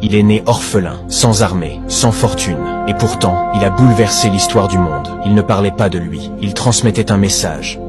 Il est né orphelin, sans armée, sans fortune, et pourtant, il a bouleversé l'histoire du monde. Il ne parlait pas de lui, il transmettait un message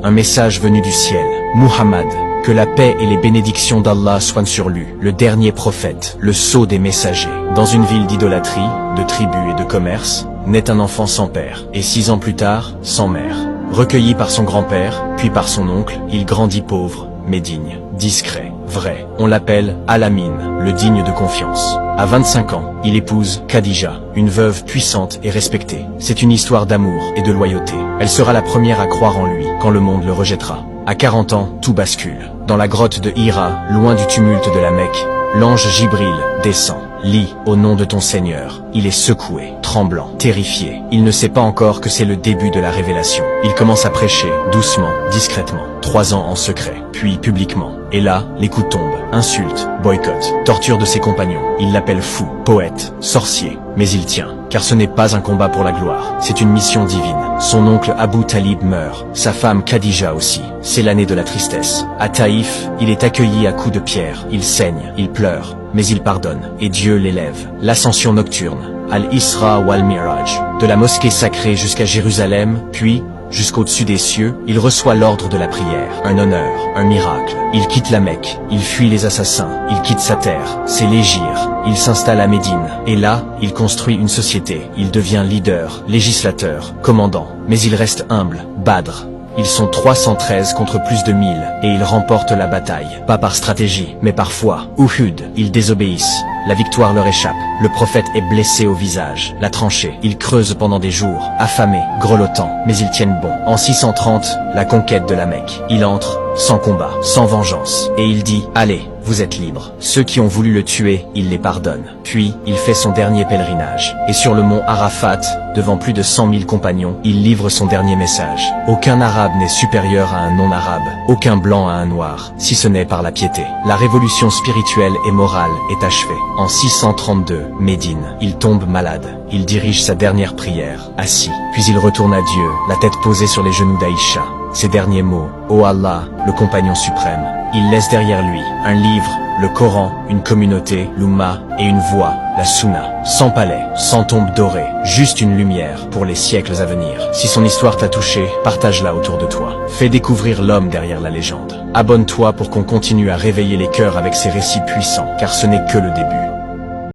venu du ciel. Muhammad, que la paix et les bénédictions d'Allah soient sur lui, le dernier prophète, le sceau des messagers. Dans une ville d'idolâtrie, de tribus et de commerce, naît un enfant sans père, et 6 ans plus tard, sans mère. Recueilli par son grand-père, puis par son oncle, il grandit pauvre, mais digne, discret, vrai. On l'appelle Al-Amin, le digne de confiance. À 25 ans, il épouse Khadija, une veuve puissante et respectée. C'est une histoire d'amour et de loyauté. Elle sera la première à croire en lui quand le monde le rejettera. À 40 ans, tout bascule. Dans la grotte de Hira, loin du tumulte de la Mecque, l'ange Jibril descend. Lis, au nom de ton Seigneur. Il est secoué, tremblant, terrifié. Il ne sait pas encore que c'est le début de la révélation. Il commence à prêcher, doucement, discrètement. 3 ans en secret, puis publiquement. Et là, les coups tombent. Insultes, boycott, torture de ses compagnons. Il l'appelle fou, poète, sorcier. Mais il tient, car ce n'est pas un combat pour la gloire. C'est une mission divine. Son oncle Abu Talib meurt, sa femme Khadija aussi. C'est l'année de la tristesse. À Taïf, il est accueilli à coups de pierre. Il saigne, il pleure, mais il pardonne, et Dieu l'élève. L'ascension nocturne, Al-Isra ou Al-Miraj, de la mosquée sacrée jusqu'à Jérusalem, puis, jusqu'au-dessus des cieux, il reçoit l'ordre de la prière, un honneur, un miracle. Il quitte la Mecque, il fuit les assassins, il quitte sa terre, c'est l'Hégire. Il s'installe à Médine, et là, il construit une société. Il devient leader, législateur, commandant, mais il reste humble, Badr. Ils sont 313 contre plus de 1000, et ils remportent la bataille. Pas par stratégie, mais par foi. Uhud, ils désobéissent. La victoire leur échappe. Le prophète est blessé au visage. La tranchée. Ils creusent pendant des jours, affamés, grelottants, mais ils tiennent bon. En 630, la conquête de la Mecque. Il entre, sans combat, sans vengeance. Et il dit, allez, vous êtes libres. Ceux qui ont voulu le tuer, il les pardonne. Puis, il fait son dernier pèlerinage. Et sur le mont Arafat, devant plus de 100 000 compagnons, il livre son dernier message. Aucun arabe n'est supérieur à un non-arabe. Aucun blanc à un noir, si ce n'est par la piété. La révolution spirituelle et morale est achevée. En 632, Médine, il tombe malade. Il dirige sa dernière prière, assis. Puis il retourne à Dieu, la tête posée sur les genoux d'Aïcha. Ces derniers mots, ô Allah, le compagnon suprême. Il laisse derrière lui un livre, le Coran, une communauté, l'Oumma, et une voix, la Sunna. Sans palais, sans tombe dorée, juste une lumière pour les siècles à venir. Si son histoire t'a touché, partage-la autour de toi. Fais découvrir l'homme derrière la légende. Abonne-toi pour qu'on continue à réveiller les cœurs avec ces récits puissants, car ce n'est que le début.